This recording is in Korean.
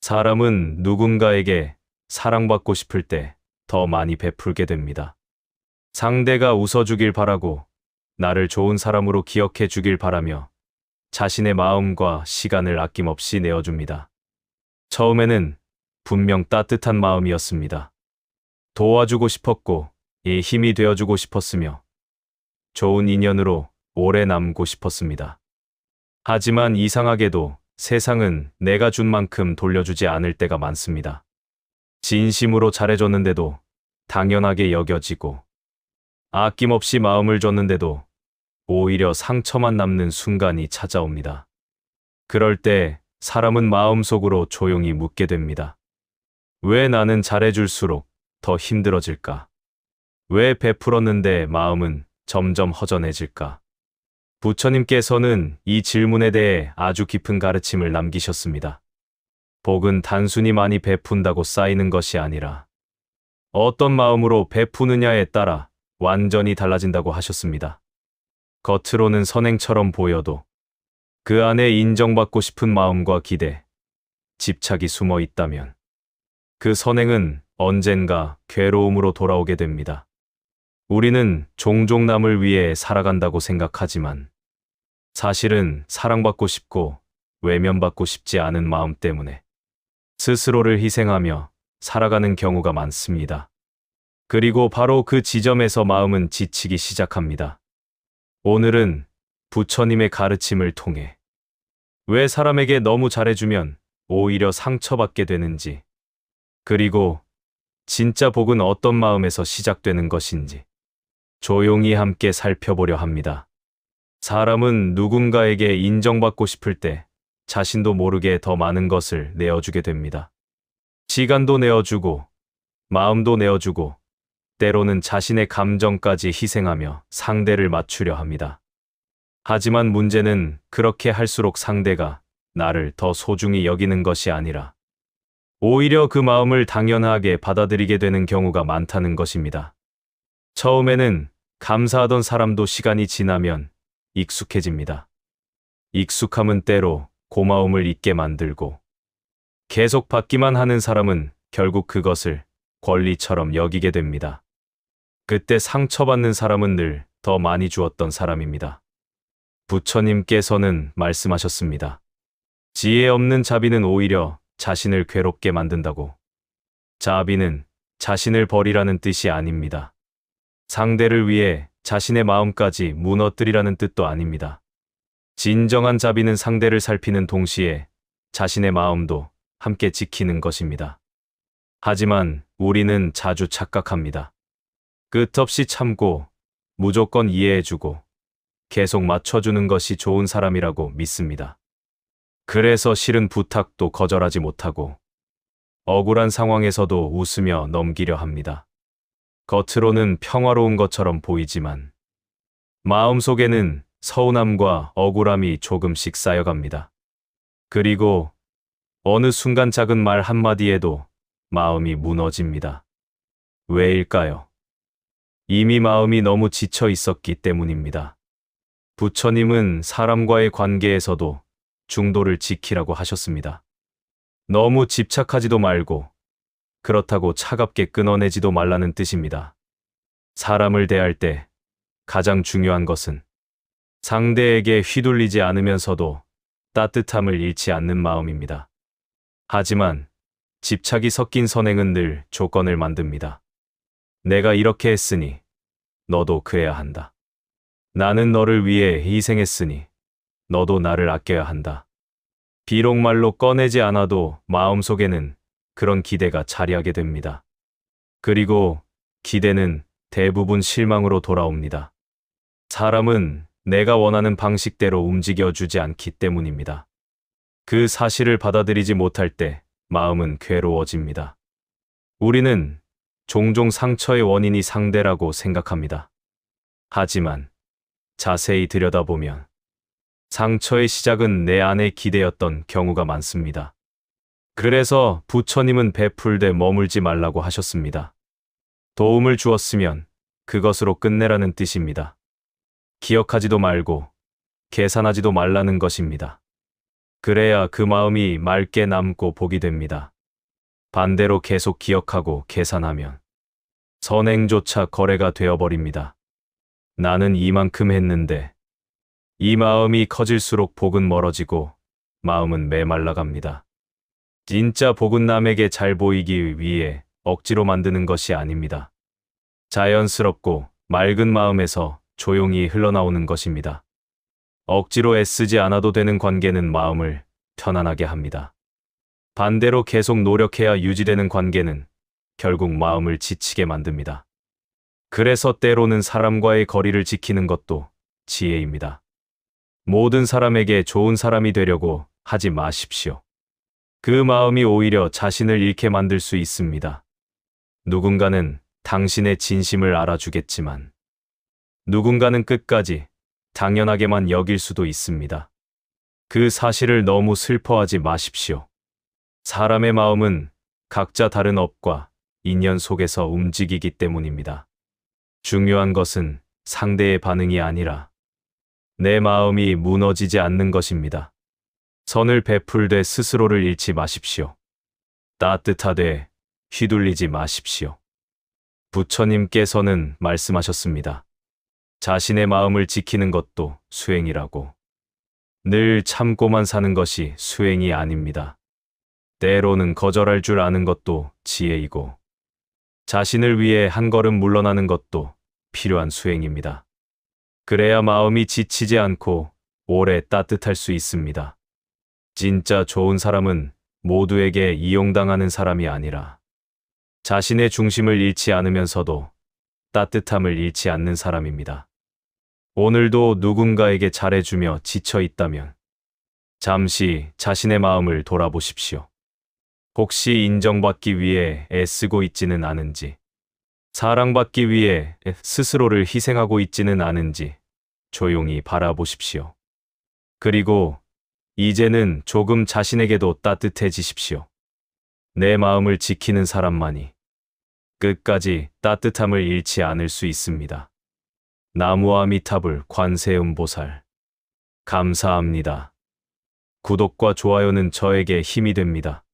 사람은 누군가에게 사랑받고 싶을 때 더 많이 베풀게 됩니다. 상대가 웃어주길 바라고 나를 좋은 사람으로 기억해 주길 바라며 자신의 마음과 시간을 아낌없이 내어줍니다. 처음에는 분명 따뜻한 마음이었습니다. 도와주고 싶었고 이 힘이 되어주고 싶었으며 좋은 인연으로 오래 남고 싶었습니다. 하지만 이상하게도 세상은 내가 준 만큼 돌려주지 않을 때가 많습니다. 진심으로 잘해줬는데도 당연하게 여겨지고 아낌없이 마음을 줬는데도 오히려 상처만 남는 순간이 찾아옵니다. 그럴 때 사람은 마음속으로 조용히 묻게 됩니다. 왜 나는 잘해줄수록 더 힘들어질까? 왜 베풀었는데 마음은 점점 허전해질까? 부처님께서는 이 질문에 대해 아주 깊은 가르침을 남기셨습니다. 복은 단순히 많이 베푼다고 쌓이는 것이 아니라 어떤 마음으로 베푸느냐에 따라 완전히 달라진다고 하셨습니다. 겉으로는 선행처럼 보여도 그 안에 인정받고 싶은 마음과 기대, 집착이 숨어 있다면 그 선행은 언젠가 괴로움으로 돌아오게 됩니다. 우리는 종종 남을 위해 살아간다고 생각하지만 사실은 사랑받고 싶고 외면받고 싶지 않은 마음 때문에 스스로를 희생하며 살아가는 경우가 많습니다. 그리고 바로 그 지점에서 마음은 지치기 시작합니다. 오늘은 부처님의 가르침을 통해 왜 사람에게 너무 잘해주면 오히려 상처받게 되는지, 그리고 진짜 복은 어떤 마음에서 시작되는 것인지 조용히 함께 살펴보려 합니다. 사람은 누군가에게 인정받고 싶을 때 자신도 모르게 더 많은 것을 내어주게 됩니다. 시간도 내어주고, 마음도 내어주고, 때로는 자신의 감정까지 희생하며 상대를 맞추려 합니다. 하지만 문제는 그렇게 할수록 상대가 나를 더 소중히 여기는 것이 아니라 오히려 그 마음을 당연하게 받아들이게 되는 경우가 많다는 것입니다. 처음에는 감사하던 사람도 시간이 지나면 익숙해집니다. 익숙함은 때로 고마움을 잊게 만들고 계속 받기만 하는 사람은 결국 그것을 권리처럼 여기게 됩니다. 그때 상처받는 사람은 늘 더 많이 주었던 사람입니다. 부처님께서는 말씀하셨습니다. 지혜 없는 자비는 오히려 자신을 괴롭게 만든다고. 자비는 자신을 버리라는 뜻이 아닙니다. 상대를 위해 자신의 마음까지 무너뜨리라는 뜻도 아닙니다. 진정한 자비는 상대를 살피는 동시에 자신의 마음도 함께 지키는 것입니다. 하지만 우리는 자주 착각합니다. 끝없이 참고 무조건 이해해주고 계속 맞춰주는 것이 좋은 사람이라고 믿습니다. 그래서 싫은 부탁도 거절하지 못하고 억울한 상황에서도 웃으며 넘기려 합니다. 겉으로는 평화로운 것처럼 보이지만 마음속에는 서운함과 억울함이 조금씩 쌓여갑니다. 그리고 어느 순간 작은 말 한마디에도 마음이 무너집니다. 왜일까요? 이미 마음이 너무 지쳐 있었기 때문입니다. 부처님은 사람과의 관계에서도 중도를 지키라고 하셨습니다. 너무 집착하지도 말고 그렇다고 차갑게 끊어내지도 말라는 뜻입니다. 사람을 대할 때 가장 중요한 것은 상대에게 휘둘리지 않으면서도 따뜻함을 잃지 않는 마음입니다. 하지만 집착이 섞인 선행은 늘 조건을 만듭니다. 내가 이렇게 했으니 너도 그래야 한다. 나는 너를 위해 희생했으니 너도 나를 아껴야 한다. 비록 말로 꺼내지 않아도 마음속에는 그런 기대가 자리하게 됩니다. 그리고 기대는 대부분 실망으로 돌아옵니다. 사람은 내가 원하는 방식대로 움직여주지 않기 때문입니다. 그 사실을 받아들이지 못할 때 마음은 괴로워집니다. 우리는 종종 상처의 원인이 상대라고 생각합니다. 하지만 자세히 들여다보면 상처의 시작은 내 안의 기대였던 경우가 많습니다. 그래서 부처님은 베풀되 머물지 말라고 하셨습니다. 도움을 주었으면 그것으로 끝내라는 뜻입니다. 기억하지도 말고 계산하지도 말라는 것입니다. 그래야 그 마음이 맑게 남고 복이 됩니다. 반대로 계속 기억하고 계산하면 선행조차 거래가 되어버립니다. 나는 이만큼 했는데 이 마음이 커질수록 복은 멀어지고 마음은 메말라갑니다. 진짜 복은 남에게 잘 보이기 위해 억지로 만드는 것이 아닙니다. 자연스럽고 맑은 마음에서 조용히 흘러나오는 것입니다. 억지로 애쓰지 않아도 되는 관계는 마음을 편안하게 합니다. 반대로 계속 노력해야 유지되는 관계는 결국 마음을 지치게 만듭니다. 그래서 때로는 사람과의 거리를 지키는 것도 지혜입니다. 모든 사람에게 좋은 사람이 되려고 하지 마십시오. 그 마음이 오히려 자신을 잃게 만들 수 있습니다. 누군가는 당신의 진심을 알아주겠지만 누군가는 끝까지 당연하게만 여길 수도 있습니다. 그 사실을 너무 슬퍼하지 마십시오. 사람의 마음은 각자 다른 업과 인연 속에서 움직이기 때문입니다. 중요한 것은 상대의 반응이 아니라 내 마음이 무너지지 않는 것입니다. 선을 베풀되 스스로를 잃지 마십시오. 따뜻하되 휘둘리지 마십시오. 부처님께서는 말씀하셨습니다. 자신의 마음을 지키는 것도 수행이라고. 늘 참고만 사는 것이 수행이 아닙니다. 때로는 거절할 줄 아는 것도 지혜이고, 자신을 위해 한 걸음 물러나는 것도 필요한 수행입니다. 그래야 마음이 지치지 않고 오래 따뜻할 수 있습니다. 진짜 좋은 사람은 모두에게 이용당하는 사람이 아니라 자신의 중심을 잃지 않으면서도 따뜻함을 잃지 않는 사람입니다. 오늘도 누군가에게 잘해주며 지쳐 있다면 잠시 자신의 마음을 돌아보십시오. 혹시 인정받기 위해 애쓰고 있지는 않은지, 사랑받기 위해 스스로를 희생하고 있지는 않은지 조용히 바라보십시오. 그리고 이제는 조금 자신에게도 따뜻해지십시오. 내 마음을 지키는 사람만이 끝까지 따뜻함을 잃지 않을 수 있습니다. 나무아미타불 관세음보살. 감사합니다. 구독과 좋아요는 저에게 힘이 됩니다.